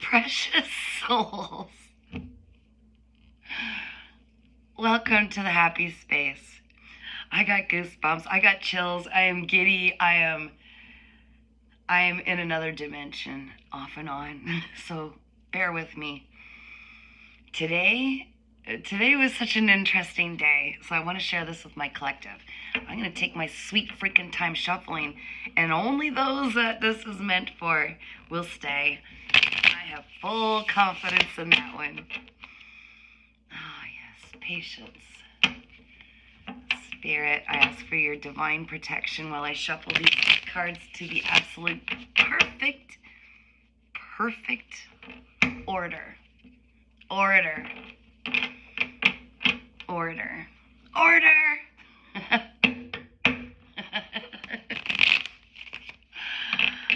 Precious souls. Welcome to the happy space. I got goosebumps. I got chills. I am giddy. I am in another dimension, off and on. So bear with me. Today was such an interesting day. So I want to share this with my collective. I'm going to take my sweet freaking time shuffling, and only those that this is meant for will stay. I have full confidence in that one. Ah, yes, patience. Spirit, I ask for your divine protection while I shuffle these cards to the absolute perfect order. Order.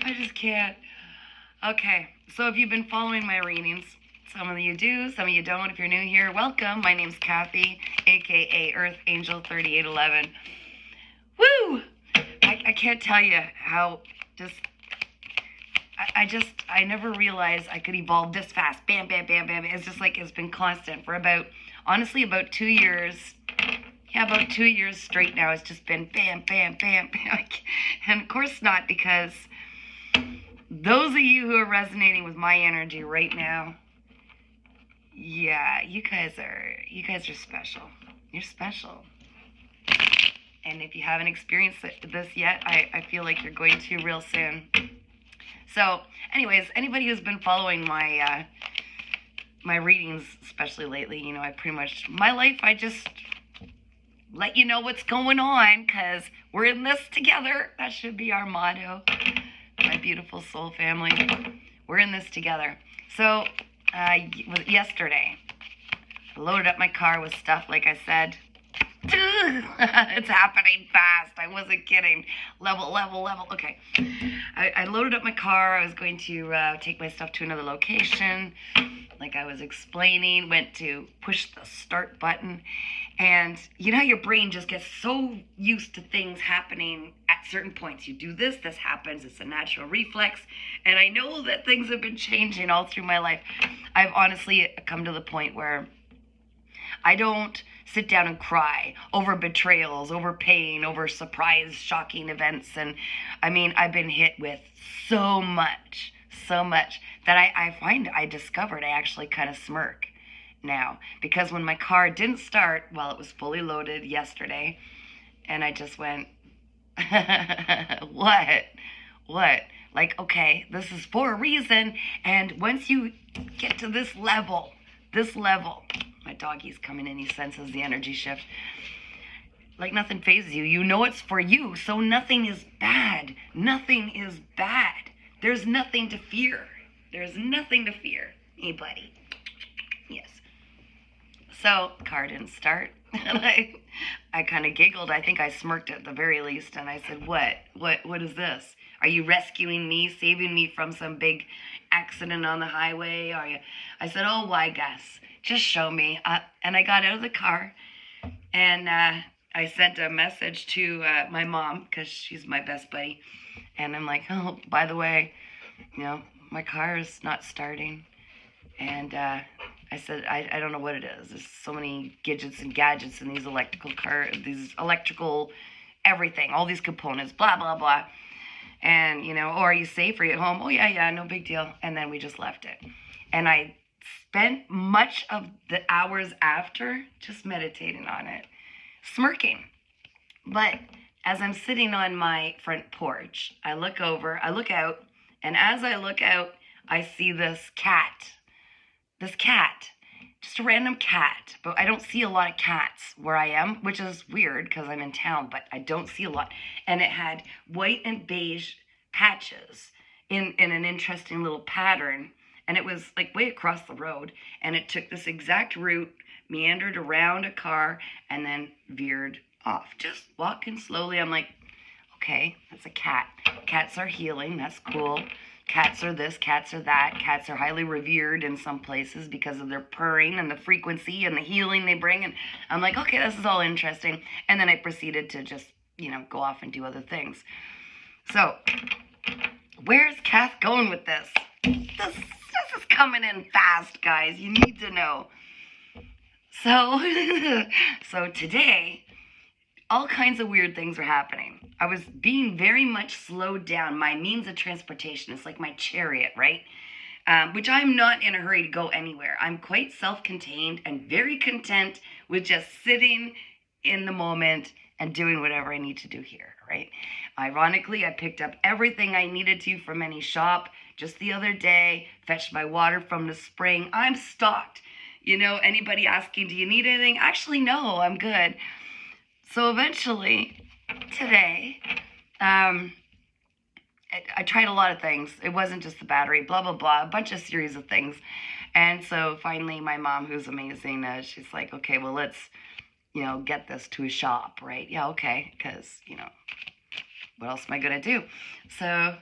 I just can't. Okay, so if you've been following my readings, some of you do, some of you don't. If you're new here, welcome. My name's Kathy, aka Earth Angel 3811. Woo! I can't tell you how I never realized I could evolve this fast. Bam, bam, bam, bam. It's just like it's been constant for about 2 years. Yeah, about 2 years straight now. It's just been bam, bam, bam, bam. And of course not, because those of you who are resonating with my energy right now, yeah, you guys are special. You're special. And if you haven't experienced this yet, I feel like you're going to real soon. So, anyways, anybody who's been following my my readings, especially lately, you know, my life, I just let you know what's going on, because we're in this together. That should be our motto. My beautiful soul family. We're in this together. So, yesterday, I loaded up my car with stuff, like I said. It's happening fast. I wasn't kidding. Level. Okay. I loaded up my car. I was going to take my stuff to another location. Like I was explaining, went to push the start button. And you know, your brain just gets so used to things happening at certain points. You do this happens. It's a natural reflex. And I know that things have been changing all through my life. I've honestly come to the point where I don't sit down and cry over betrayals, over pain, over surprise, shocking events. And I mean, I've been hit with so much that I discovered I actually kind of smirk now. Because when my car didn't start while it was fully loaded yesterday, and I just went, what? Like, okay, this is for a reason. And once you get to this level, my doggy's coming in, he senses the energy shift. Like nothing phases you. You know it's for you, so nothing is bad. There's nothing to fear. Hey, buddy. Yes. So, car didn't start. And I kind of giggled. I think I smirked at the very least. And I said, what is this? Are you rescuing me, saving me from some big accident on the highway? I said, oh, why, Gus? Just show me. And I got out of the car, and I sent a message to my mom, because she's my best buddy. And I'm like, oh, by the way, you know, my car is not starting. And I said, I don't know what it is. There's so many gadgets in these electrical everything, all these components, blah, blah, blah. And, you know, oh, are you safe? Are you at home? Oh, yeah, no big deal. And then we just left it. And I spent much of the hours after just meditating on it, smirking. But as I'm sitting on my front porch, I look out, and as I look out, I see this cat, just a random cat. But I don't see a lot of cats where I am, which is weird because I'm in town, but I don't see a lot. And it had white and beige patches in an interesting little pattern. And it was like way across the road, and it took this exact route, meandered around a car, and then veered off. Just walking slowly. I'm like, okay, that's a cat. Cats are healing. That's cool. Cats are this, cats are that. Cats are highly revered in some places because of their purring and the frequency and the healing they bring. And I'm like, okay, this is all interesting. And then I proceeded to just, you know, go off and do other things. So, where's Kath going with this? This is coming in fast, guys. You need to know. So, so today, all kinds of weird things are happening. I was being very much slowed down. My means of transportation is like my chariot, right? Which I'm not in a hurry to go anywhere. I'm quite self-contained and very content with just sitting in the moment and doing whatever I need to do here, right? Ironically, I picked up everything I needed to from any shop just the other day, fetched my water from the spring. I'm stocked. You know, anybody asking, do you need anything? Actually, no, I'm good. So eventually, today, I tried a lot of things. It wasn't just the battery, blah, blah, blah, a bunch of series of things. And so finally, my mom, who's amazing, she's like, okay, well, let's, get this to a shop, right? Yeah, okay, because, what else am I going to do? So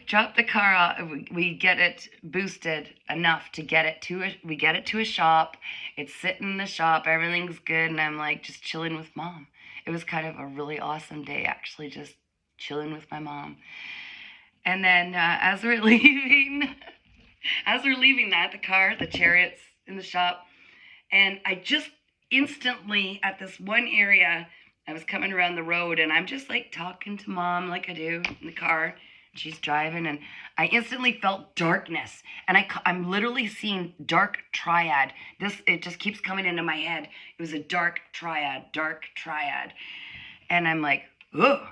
drop the car off. We get it boosted enough to get it to a shop. It's sitting in the shop. Everything's good. And I'm like just chilling with mom. It was kind of a really awesome day, actually, just chilling with my mom. And then as we're leaving the car, the chariot's in the shop. And I just instantly at this one area, I was coming around the road and I'm just like talking to mom like I do in the car. She's driving and I instantly felt darkness. And I'm literally seeing dark triad. It just keeps coming into my head. It was a dark triad. And I'm like, ugh,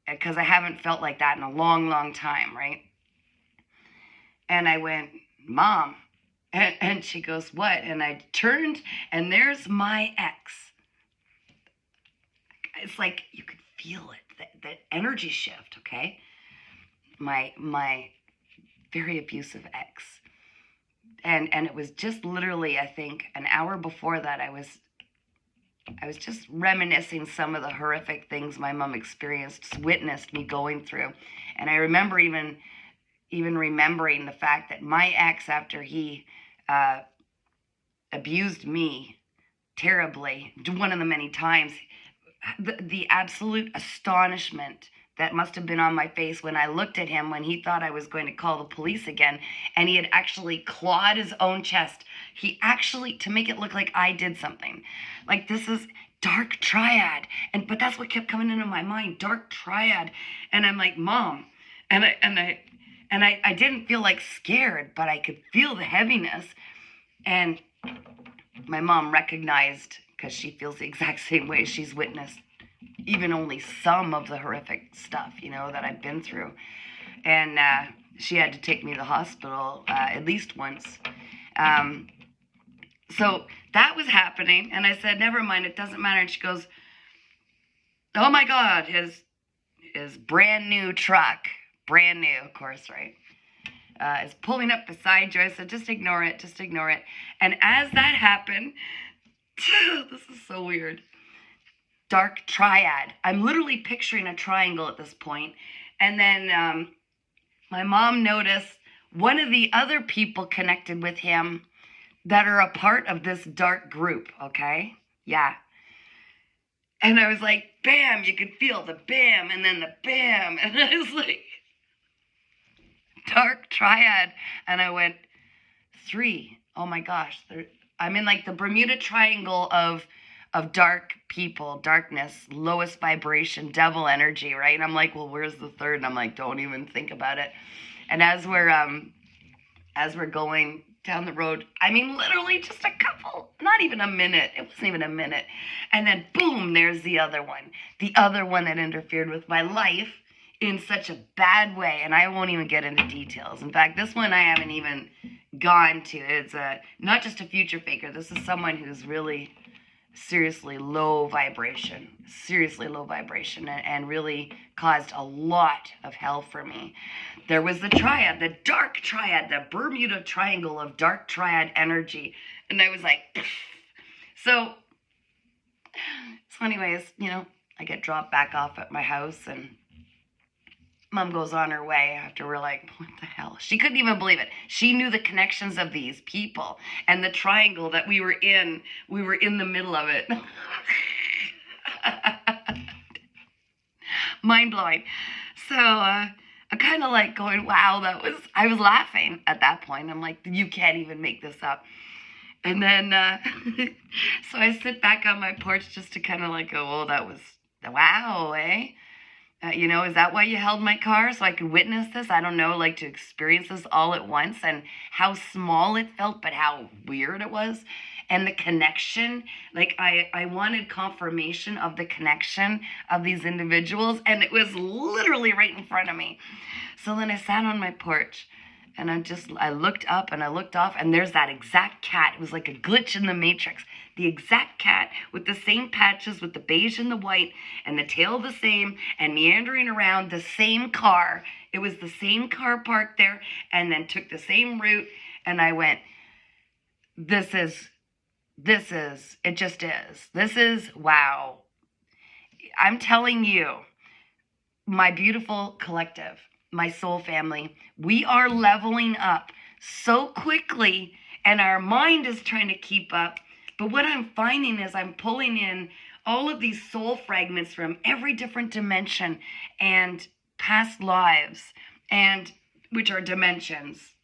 because I haven't felt like that in a long, long time, right? And I went, Mom. And she goes, what? And I turned and there's my ex. It's like you could feel it, that energy shift, okay? My very abusive ex. And it was just literally, I think, an hour before that, I was just reminiscing some of the horrific things my mom experienced, witnessed me going through. And I remember even remembering the fact that my ex, after he abused me terribly, one of the many times, the absolute astonishment that must have been on my face when I looked at him when he thought I was going to call the police again, and he had actually clawed his own chest. He actually, to make it look like I did something. Like, this is dark triad. But that's what kept coming into my mind, dark triad. And I'm like, Mom. And I didn't feel like scared, but I could feel the heaviness. And my mom recognized, because she feels the exact same way, she's witnessed even only some of the horrific stuff, that I've been through. And she had to take me to the hospital at least once. So that was happening. And I said, never mind, it doesn't matter. And she goes, oh my God, his brand new truck, brand new, of course, right, is pulling up beside you. I said, just ignore it. And as that happened, this is so weird. Dark triad. I'm literally picturing a triangle at this point. And then my mom noticed one of the other people connected with him that are a part of this dark group, okay? Yeah. And I was like, bam, you could feel the bam and then the bam. And I was like, dark triad. And I went, 3. Oh my gosh. I'm in like the Bermuda Triangle of dark people, darkness, lowest vibration, devil energy, right? And I'm like, well, where's the third? And I'm like, don't even think about it. And as we're going down the road, I mean, literally just a couple, not even a minute. It wasn't even a minute. And then boom, there's the other one that interfered with my life in such a bad way. And I won't even get into details. In fact, this one I haven't even gone to. It's not just a future faker. This is someone who's really seriously low vibration, and really caused a lot of hell for me. There was the triad, the dark triad, the Bermuda Triangle of dark triad energy. And I was like, pfft. So anyways, I get dropped back off at my house and Mom goes on her way after we're like, what the hell? She couldn't even believe it. She knew the connections of these people and the triangle that we were in. We were in the middle of it. Mind blowing. So I'm kind of like going, wow, I was laughing at that point. I'm like, you can't even make this up. And then, so I sit back on my porch just to kind of like go, oh, that was, wow, eh? Is that why you held my car? So I could witness this? I don't know, like to experience this all at once, and how small it felt, but how weird it was. And the connection, like I wanted confirmation of the connection of these individuals, and it was literally right in front of me. So then I sat on my porch, and I looked up and I looked off, and there's that exact cat. It was like a glitch in the matrix. The exact cat with the same patches, with the beige and the white, and the tail the same, and meandering around the same car. It was the same car parked there, and then took the same route. And I went, this is, it just is. This is, wow. I'm telling you, my beautiful collective, my soul family, we are leveling up so quickly, and our mind is trying to keep up. But what I'm finding is I'm pulling in all of these soul fragments from every different dimension and past lives, and which are dimensions,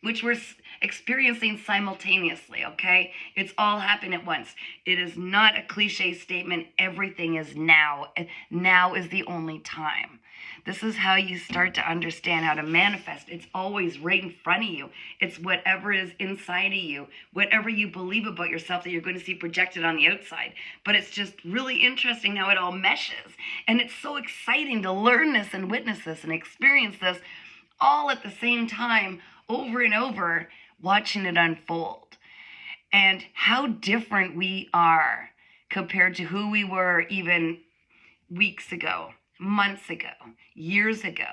which we're experiencing simultaneously, okay? It's all happening at once. It is not a cliche statement. Everything is now. Now is the only time. This is how you start to understand how to manifest. It's always right in front of you. It's whatever is inside of you, whatever you believe about yourself that you're going to see projected on the outside. But it's just really interesting how it all meshes. And it's so exciting to learn this and witness this and experience this all at the same time, over and over, watching it unfold. And how different we are compared to who we were even weeks ago, months ago, years ago.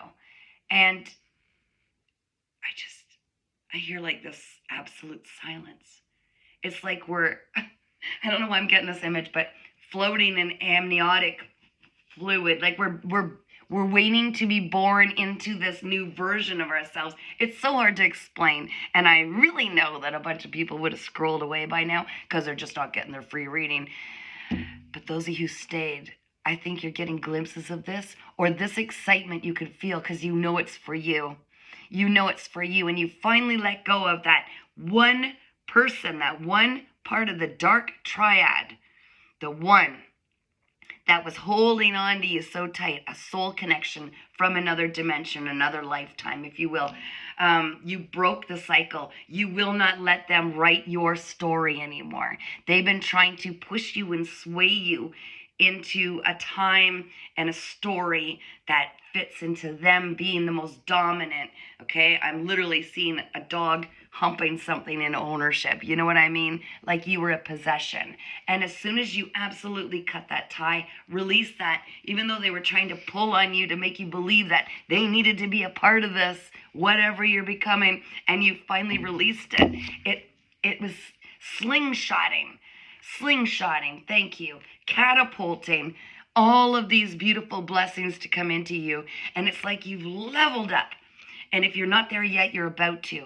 And I hear like this absolute silence. It's like we're, I don't know why I'm getting this image, but floating in amniotic fluid. Like we're waiting to be born into this new version of ourselves. It's so hard to explain. And I really know that a bunch of people would have scrolled away by now because they're just not getting their free reading. But those of you who stayed, I think you're getting glimpses of this, or this excitement you could feel because you know it's for you. You know it's for you, and you finally let go of that one person, that one part of the dark triad, the one that was holding on to you so tight, a soul connection from another dimension, another lifetime, if you will. You broke the cycle. You will not let them write your story anymore. They've been trying to push you and sway you into a time and a story that fits into them being the most dominant, okay? I'm literally seeing a dog humping something in ownership. You know what I mean? Like you were a possession. And as soon as you absolutely cut that tie, release that, even though they were trying to pull on you to make you believe that they needed to be a part of this, whatever you're becoming, and you finally released it. It was slingshotting, thank you, catapulting all of these beautiful blessings to come into you. And it's like you've leveled up. And if you're not there yet, you're about to.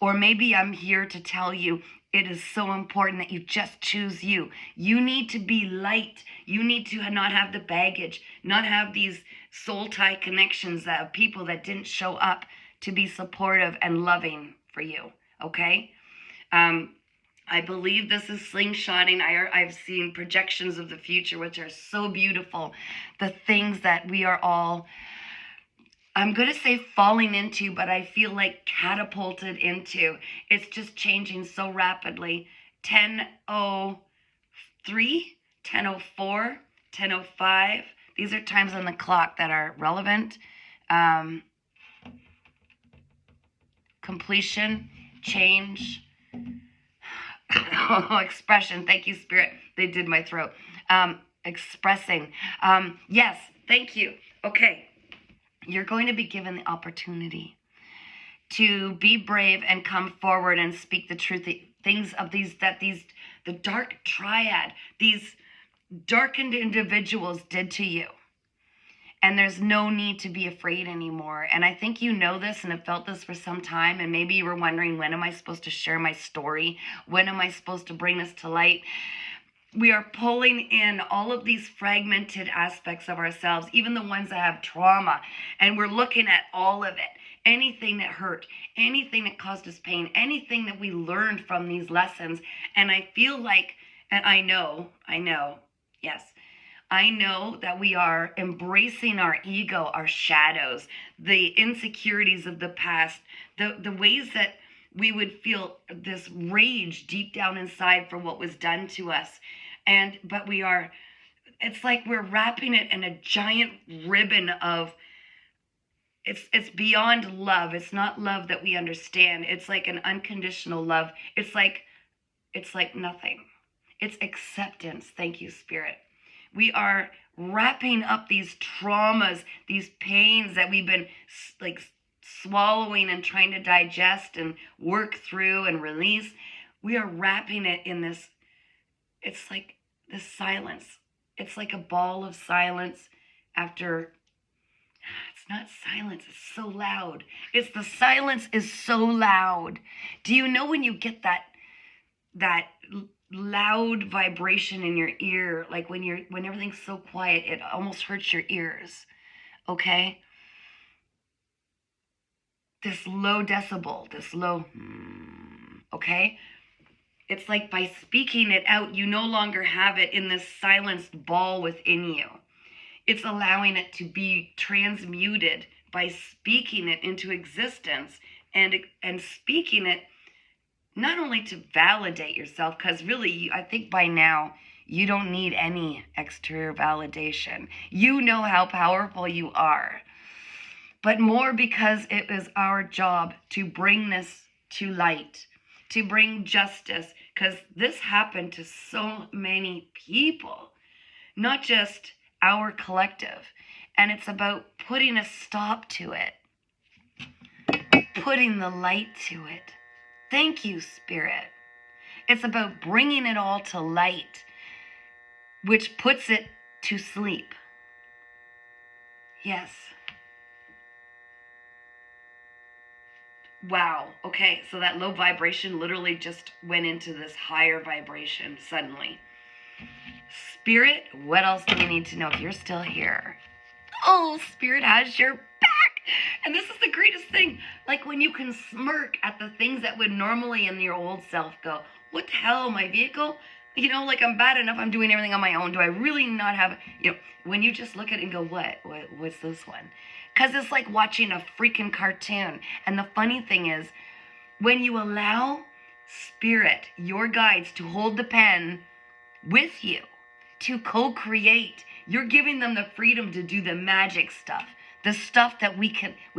Or maybe I'm here to tell you it is so important that you just choose you. You need to be light. You need to not have the baggage, not have these soul tie connections of people that didn't show up to be supportive and loving for you, okay? I believe this is slingshotting. I've seen projections of the future, which are so beautiful. The things that we are all, I'm going to say falling into, but I feel like catapulted into. It's just changing so rapidly. 10:03, 10:04, 10:05. These are times on the clock that are relevant. Completion, change. Expression. Thank you, Spirit. They did my throat. Expressing. Yes, thank you. Okay. You're going to be given the opportunity to be brave and come forward and speak the truth. Things of the dark triad, these darkened individuals did to you. And there's no need to be afraid anymore. And I think you know this and have felt this for some time. And maybe you were wondering, when am I supposed to share my story? When am I supposed to bring this to light? We are pulling in all of these fragmented aspects of ourselves, even the ones that have trauma, and we're looking at all of it. Anything that hurt, anything that caused us pain, anything that we learned from these lessons. And I feel like, and I know, yes, I know that we are embracing our ego, our shadows, the insecurities of the past, the ways that we would feel this rage deep down inside for what was done to us. But it's like we're wrapping it in a giant ribbon of, it's beyond love. It's not love that we understand. It's like an unconditional love. It's like nothing. It's acceptance. Thank you, Spirit. We are wrapping up these traumas, these pains that we've been like swallowing and trying to digest and work through and release. We are wrapping it in this, it's like this silence. It's like a ball of silence after, it's not silence, it's so loud. It's the silence is so loud. Do you know when you get that loud vibration in your ear, like when everything's so quiet, it almost hurts your ears, okay? This low decibel, this low, okay? It's like by speaking it out, you no longer have it in this silenced ball within you. It's allowing it to be transmuted by speaking it into existence and speaking it not only to validate yourself, because really, I think by now, you don't need any exterior validation. You know how powerful you are. But more because it is our job to bring this to light, to bring justice, because this happened to so many people, not just our collective. And it's about putting a stop to it, putting the light to it. Thank you, Spirit. It's about bringing it all to light, which puts it to sleep. Yes. Wow. Okay, so that low vibration literally just went into this higher vibration suddenly. Spirit, what else do we need to know if you're still here? Oh, Spirit has your back. And this is the greatest thing. Like when you can smirk at the things that would normally in your old self go, what the hell, my vehicle? You know, like I'm bad enough, I'm doing everything on my own. Do I really not have, when you just look at it and go, what's this one? Because it's like watching a freaking cartoon. And the funny thing is, when you allow Spirit, your guides, to hold the pen with you, to co-create, you're giving them the freedom to do the magic stuff, the stuff that we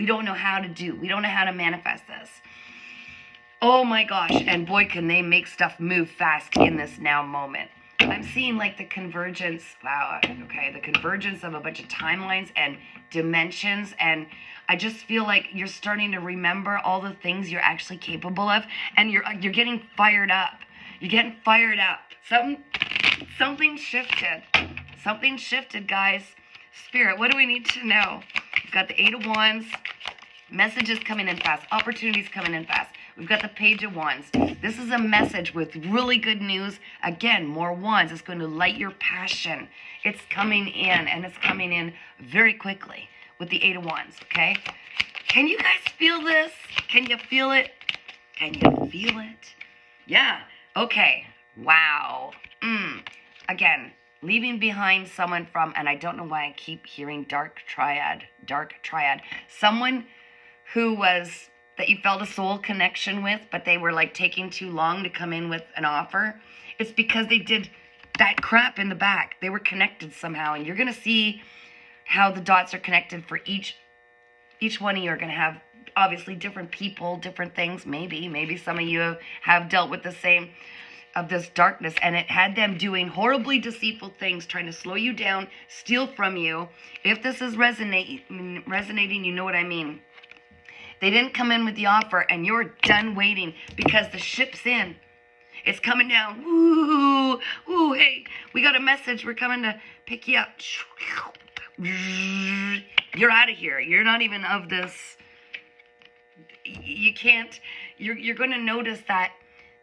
don't know how to do. We don't know how to manifest this. Oh my gosh, and boy, can they make stuff move fast in this now moment. I'm seeing like the convergence, the convergence of a bunch of timelines and dimensions, and I just feel like you're starting to remember all the things you're actually capable of, and you're getting fired up. You're getting fired up. Something shifted. Something shifted, guys. Spirit, what do we need to know? We've got the 8 of Wands, messages coming in fast, opportunities coming in fast. We've got the Page of Wands. This is a message with really good news. Again, more wands. It's going to light your passion. It's coming in, and it's coming in very quickly with the 8 of Wands, okay? Can you guys feel this? Can you feel it? Can you feel it? Yeah. Okay. Wow. Again, leaving behind someone from, and I don't know why I keep hearing dark triad. Someone who was, that you felt a soul connection with, but they were like taking too long to come in with an offer. It's because they did that crap in the back. They were connected somehow, and you're going to see how the dots are connected for each one of you are going to have obviously different people, different things. Maybe some of you have dealt with the same of this darkness, and it had them doing horribly deceitful things, trying to slow you down, steal from you. If this is resonating, you know what I mean. They didn't come in with the offer, and you're done waiting because the ship's in. It's coming down. Woo, woo, hey, we got a message. We're coming to pick you up. You're out of here. You're not even of this. You can't. You're going to notice that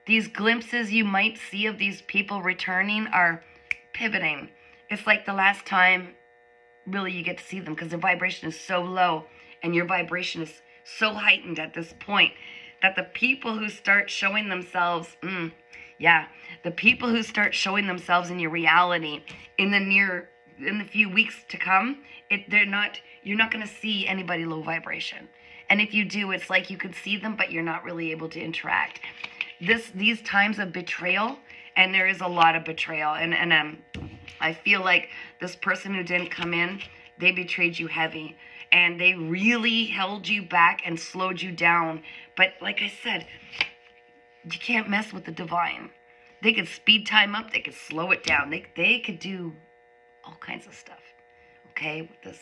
these glimpses you might see of these people returning are pivoting. It's like the last time really you get to see them, because their vibration is so low and your vibration is so heightened at this point that the people who start showing themselves, the people who start showing themselves in your reality in the few weeks to come, you're not going to see anybody low vibration. And if you do, it's like you could see them, but you're not really able to interact. These times of betrayal, and there is a lot of betrayal, and I feel like this person who didn't come in, they betrayed you heavy, and they really held you back and slowed you down. But like I said, you can't mess with the divine. They could speed time up, they could slow it down, they could do all kinds of stuff, okay, with this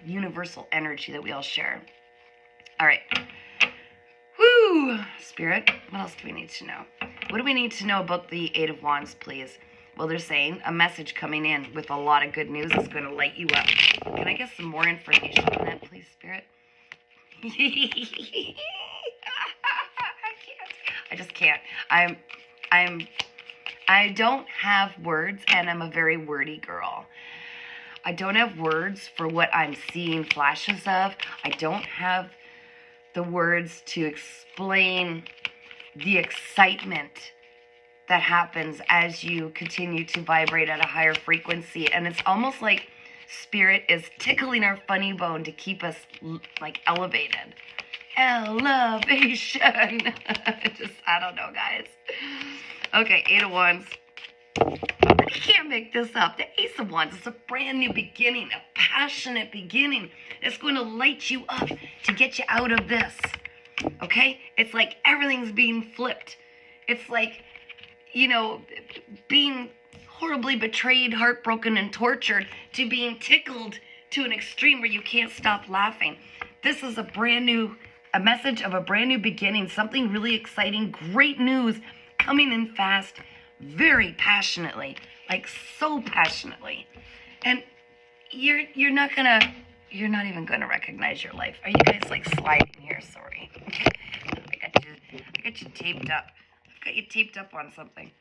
universal energy that we all share. All right. Woo! Spirit, what else do we need to know? What do we need to know about the Eight of Wands, please? Well, they're saying a message coming in with a lot of good news is going to light you up. Can I get some more information on that, please, Spirit? I just can't. I don't have words, and I'm a very wordy girl. I don't have words for what I'm seeing flashes of. I don't have the words to explain the excitement that happens as you continue to vibrate at a higher frequency. And it's almost like Spirit is tickling our funny bone to keep us like elevated. Elevation. I don't know, guys. Okay, Eight of Wands. I can't make this up. The Ace of Wands is a brand new beginning, a passionate beginning. It's going to light you up to get you out of this. Okay? It's like everything's being flipped. It's like, being horribly betrayed, heartbroken, and tortured to being tickled to an extreme where you can't stop laughing. This is a message of a brand new beginning, something really exciting, great news coming in fast, very passionately, like so passionatally. And you're not even gonna recognize your life. Are you guys like sliding here? Sorry. I got you taped up. I've got you taped up on something.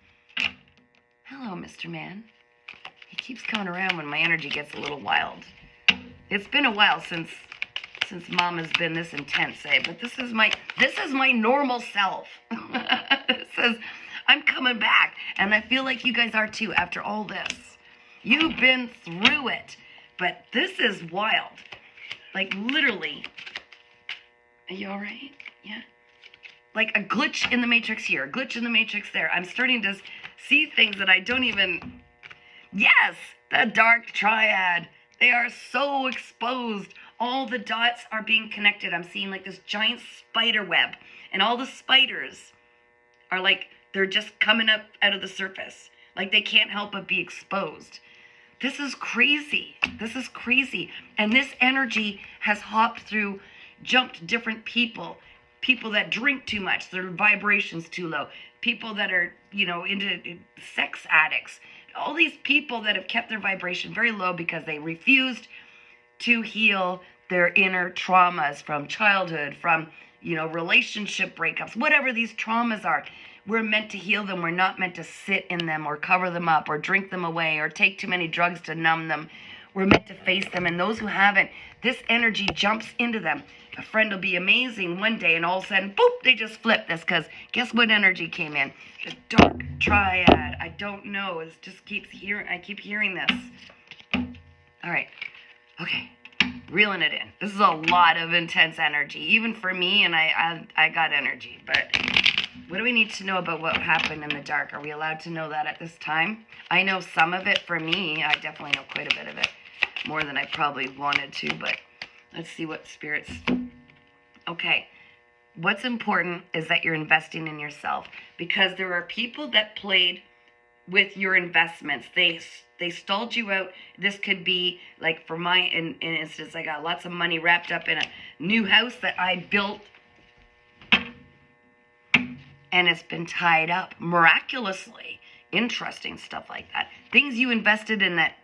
Hello, Mr. Man. He keeps coming around when my energy gets a little wild. It's been a while since Mom has been this intense, but this is my normal self. It says I'm coming back, and I feel like you guys are too after all this. You've been through it, but this is wild. Like literally. Are you all right? Yeah. Like a glitch in the matrix here, a glitch in the matrix there. I'm starting to see things that I don't even. Yes, the dark triad. They are so exposed. All the dots are being connected. I'm seeing like this giant spider web, and all the spiders are like, they're just coming up out of the surface. Like they can't help but be exposed. This is crazy. This is crazy. And this energy has jumped different people. People that drink too much, their vibration's too low. People that are, into sex addicts. All these people that have kept their vibration very low because they refused to heal their inner traumas from childhood, from, relationship breakups, whatever these traumas are. We're meant to heal them. We're not meant to sit in them or cover them up or drink them away or take too many drugs to numb them. We're meant to face them. And those who haven't, this energy jumps into them. A friend will be amazing one day, and all of a sudden, boop, they just flip this, because guess what energy came in? The dark triad. I don't know. I keep hearing this. All right. Okay. Reeling it in. This is a lot of intense energy, even for me, and I got energy. But what do we need to know about what happened in the dark? Are we allowed to know that at this time? I know some of it for me. I definitely know quite a bit of it, more than I probably wanted to, but let's see what spirits. Okay. What's important is that you're investing in yourself, because there are people that played with your investments. They stalled you out. This could be like, for my instance, I got lots of money wrapped up in a new house that I built, and it's been tied up miraculously. Interesting stuff like that. Things you invested in that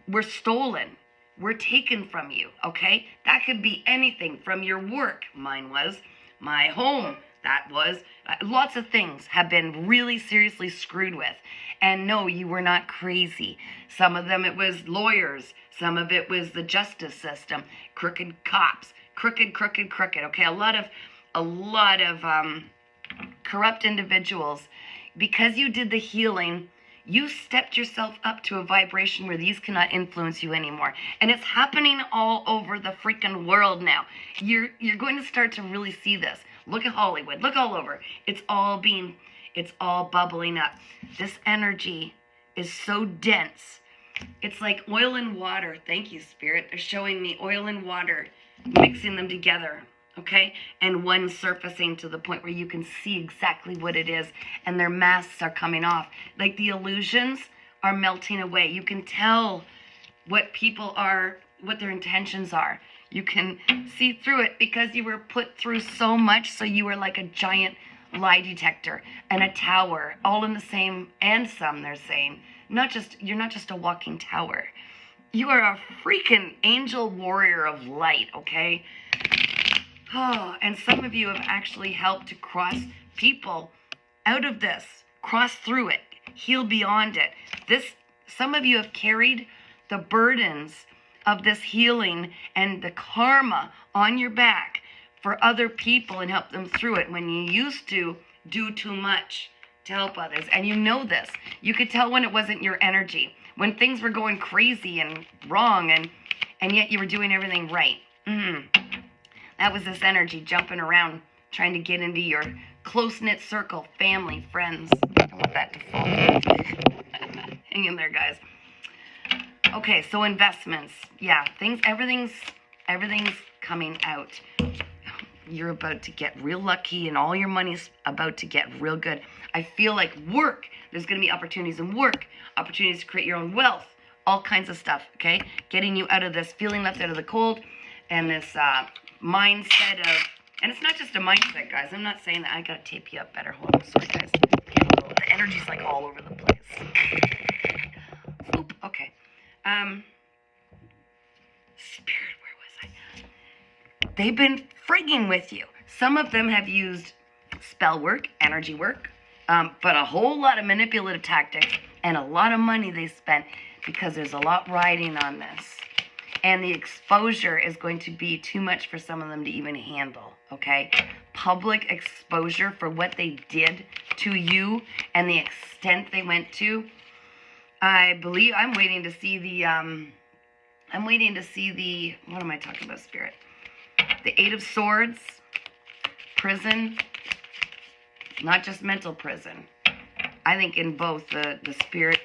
were stolen, were taken from you, okay? That could be anything from your work. Mine was my home. That was, lots of things have been really seriously screwed with. And no, you were not crazy. Some of them, it was lawyers. Some of it was the justice system, crooked cops, crooked. Okay, a lot of corrupt individuals. Because you did the healing, you stepped yourself up to a vibration where these cannot influence you anymore. And it's happening all over the freaking world now. You're going to start to really see this. Look at Hollywood. Look all over. It's all bubbling up. This energy is so dense. It's like oil and water. Thank you, Spirit. They're showing me oil and water, mixing them together. Okay, and one surfacing to the point where you can see exactly what it is, and their masks are coming off. Like the illusions are melting away. You can tell what people are, what their intentions are. You can see through it because you were put through so much, so you were like a giant lie detector and a tower, all in the same, and some they're saying. You're not just a walking tower. You are a freaking angel warrior of light, okay? Oh, and some of you have actually helped to cross people out of this, cross through it, heal beyond it. Some of you have carried the burdens of this healing and the karma on your back for other people and help them through it when you used to do too much to help others. And you know this. You could tell when it wasn't your energy, when things were going crazy and wrong, and yet you were doing everything right. That was this energy jumping around, trying to get into your close-knit circle, family, friends. I want that to fall. Hang in there, guys. Okay, so investments. Yeah, everything's coming out. You're about to get real lucky, and all your money's about to get real good. I feel like work. There's going to be opportunities in work, opportunities to create your own wealth, all kinds of stuff, okay? Getting you out of this feeling left out of the cold and this mindset of, and it's not just a mindset, guys. I'm not saying that. I gotta tape you up better. Hold on, sorry, guys. The energy's like all over the place. Oop, okay. Spirit, where was I? They've been frigging with you. Some of them have used spell work, energy work, but a whole lot of manipulative tactics and a lot of money they spent because there's a lot riding on this. And the exposure is going to be too much for some of them to even handle, okay? Public exposure for what they did to you and the extent they went to. I believe I'm waiting to see the, what am I talking about, Spirit? The Eight of Swords, prison, not just mental prison. I think in both the spirit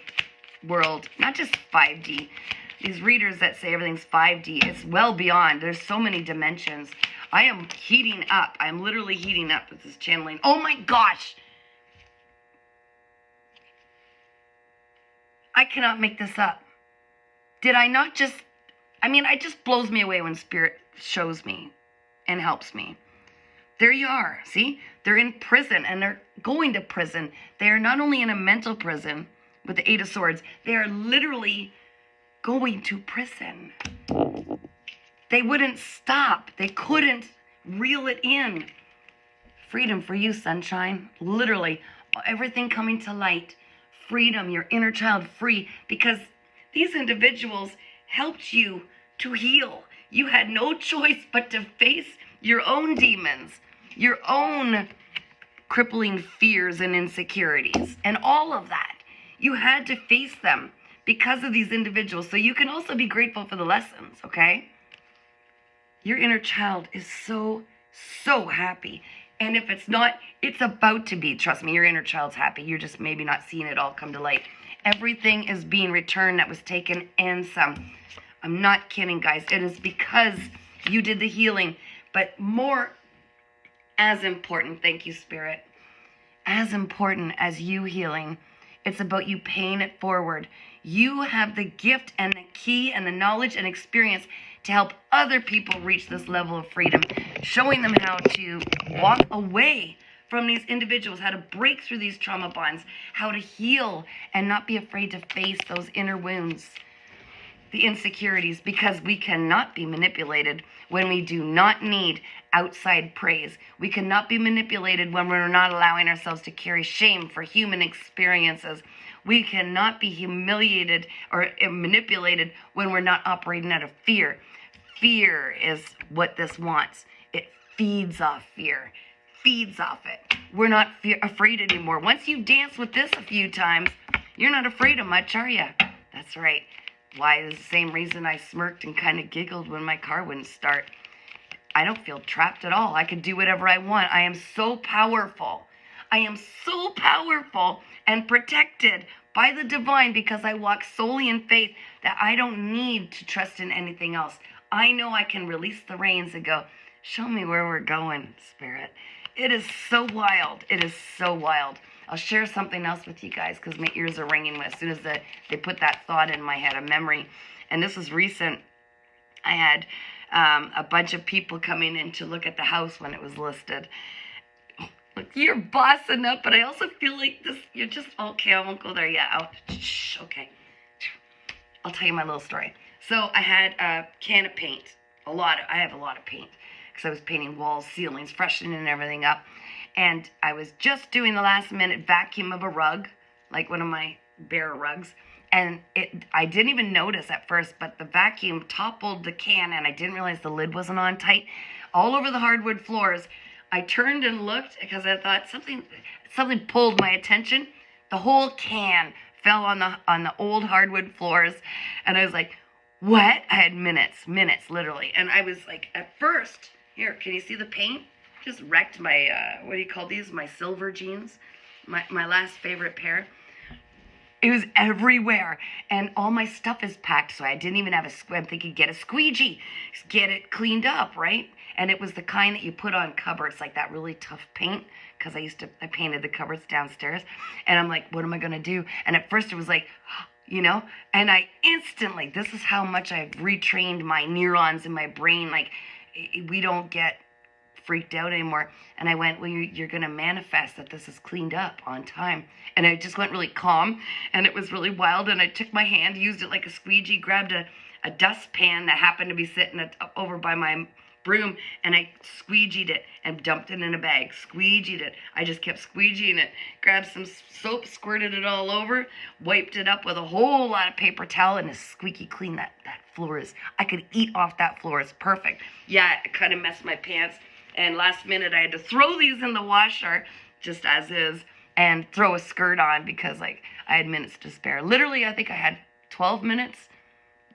world, not just 5D, these readers that say everything's 5D, it's well beyond. There's so many dimensions. I am heating up. I'm literally heating up with this channeling. Oh my gosh! I cannot make this up. Did I not just... it just blows me away when Spirit shows me and helps me. There you are. See? They're in prison and they're going to prison. They are not only in a mental prison with the Eight of Swords, they are literally going to prison. They wouldn't stop. They couldn't reel it in. Freedom for you, sunshine. Literally, everything coming to light. Freedom, your inner child free. Because these individuals helped you to heal. You had no choice but to face your own demons, your own crippling fears and insecurities, and all of that. You had to face them because of these individuals. So you can also be grateful for the lessons, okay? Your inner child is so, so happy. And if it's not, it's about to be. Trust me, your inner child's happy. You're just maybe not seeing it all come to light. Everything is being returned that was taken and some. I'm not kidding, guys. It is because you did the healing. But more, as important, thank you, Spirit, as important as you healing, it's about you paying it forward. You have the gift and the key and the knowledge and experience to help other people reach this level of freedom, showing them how to walk away from these individuals, how to break through these trauma bonds, how to heal and not be afraid to face those inner wounds. the insecurities, because we cannot be manipulated when we do not need outside praise. We cannot be manipulated when we're not allowing ourselves to carry shame for human experiences. We cannot be humiliated or manipulated when we're not operating out of fear. Fear is what this wants. It feeds off fear, feeds off it. We're not afraid anymore. Once you've danced with this a few times, you're not afraid of much, are you? That's right. Why is the same reason I smirked and kind of giggled when my car wouldn't start. I don't feel trapped at all. I can do whatever I want. I am so powerful. I am so powerful and protected by the divine because I walk solely in faith that I don't need to trust in anything else. I know I can release the reins and go, show me where we're going, Spirit. It is so wild. It is so wild. I'll share something else with you guys because my ears are ringing as soon as they put that thought in my head, a memory. And this was recent. I had a bunch of people coming in to look at the house when it was listed. Look, you're bossing up, but I also feel like this. You're just, okay, I won't go there yet. Okay. I'll tell you my little story. So I had a can of paint. I have a lot of paint because I was painting walls, ceilings, freshening everything up. And I was just doing the last minute vacuum of a rug, like one of my bare rugs. And I didn't even notice at first, but the vacuum toppled the can and I didn't realize the lid wasn't on tight. All over the hardwood floors. I turned and looked because I thought something pulled my attention. The whole can fell on the old hardwood floors. And I was like, what? I had minutes, literally. And I was like, at first, here, can you see the paint? Just wrecked my, what do you call these? My silver jeans, my last favorite pair. It was everywhere, and all my stuff is packed, so I didn't even have I'm thinking, get a squeegee, get it cleaned up, right? And it was the kind that you put on cupboards, like that really tough paint, because I painted the cupboards downstairs, and I'm like, what am I going to do? And at first it was like, and I instantly, this is how much I've retrained my neurons in my brain, like, we don't get freaked out anymore. And I went, well, you're going to manifest that this is cleaned up on time. And I just went really calm, and it was really wild. And I took my hand, used it like a squeegee, grabbed a dustpan that happened to be sitting over by my broom, and I squeegeed it and dumped it in a bag. Squeegeed it. I just kept squeegeeing it. Grabbed some soap, squirted it all over, wiped it up with a whole lot of paper towel, and it's squeaky clean. That floor is, I could eat off that floor. It's perfect. Yeah, it kind of messed my pants. And last minute, I had to throw these in the washer, just as is, and throw a skirt on because, I had minutes to spare. Literally, I think I had 12 minutes,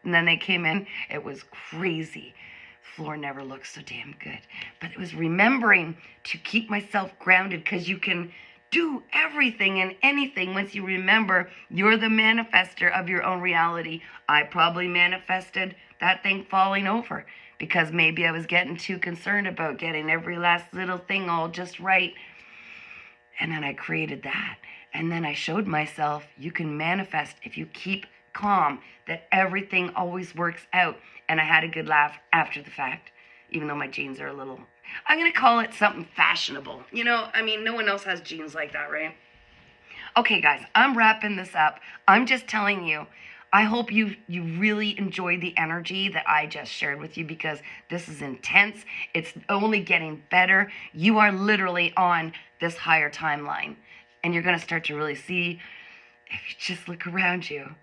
and then they came in. It was crazy. The floor never looked so damn good. But it was remembering to keep myself grounded because you can do everything and anything once you remember you're the manifester of your own reality. I probably manifested that thing falling over, because maybe I was getting too concerned about getting every last little thing all just right. And then I created that. And then I showed myself you can manifest if you keep calm, that everything always works out. And I had a good laugh after the fact, even though my jeans are a little, I'm going to call it something fashionable. No one else has jeans like that, right? Okay, guys, I'm wrapping this up. I'm just telling you, I hope you really enjoyed the energy that I just shared with you, because this is intense. It's only getting better. You are literally on this higher timeline, and you're going to start to really see, if you just look around you,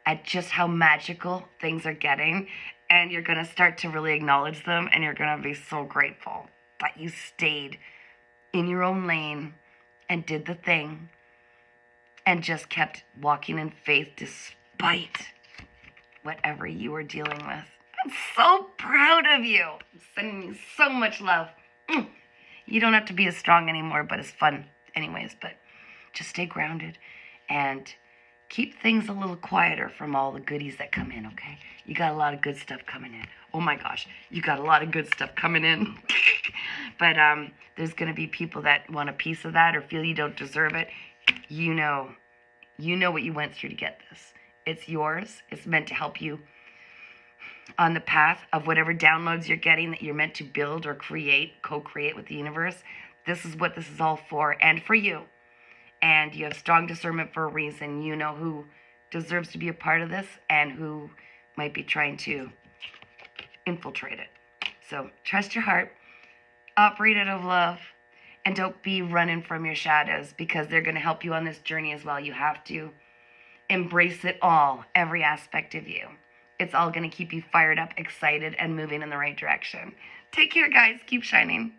at just how magical things are getting, and you're going to start to really acknowledge them, and you're going to be so grateful that you stayed in your own lane and did the thing and just kept walking in faith despite whatever you were dealing with. I'm so proud of you. I'm sending you so much love. You don't have to be as strong anymore, but it's fun anyways. But just stay grounded and keep things a little quieter from all the goodies that come in, okay? You got a lot of good stuff coming in. Oh my gosh, you got a lot of good stuff coming in. But there's going to be people that want a piece of that or feel you don't deserve it. You know what you went through to get this. It's yours. It's meant to help you on the path of whatever downloads you're getting that you're meant to build or create, co-create with the universe. This is what this is all for, and for you. And you have strong discernment for a reason. You know who deserves to be a part of this and who might be trying to infiltrate it. So trust your heart, operate out of love, and don't be running from your shadows, because they're going to help you on this journey as well. You have to embrace it all, every aspect of you. It's all going to keep you fired up, excited, and moving in the right direction. Take care, guys. Keep shining.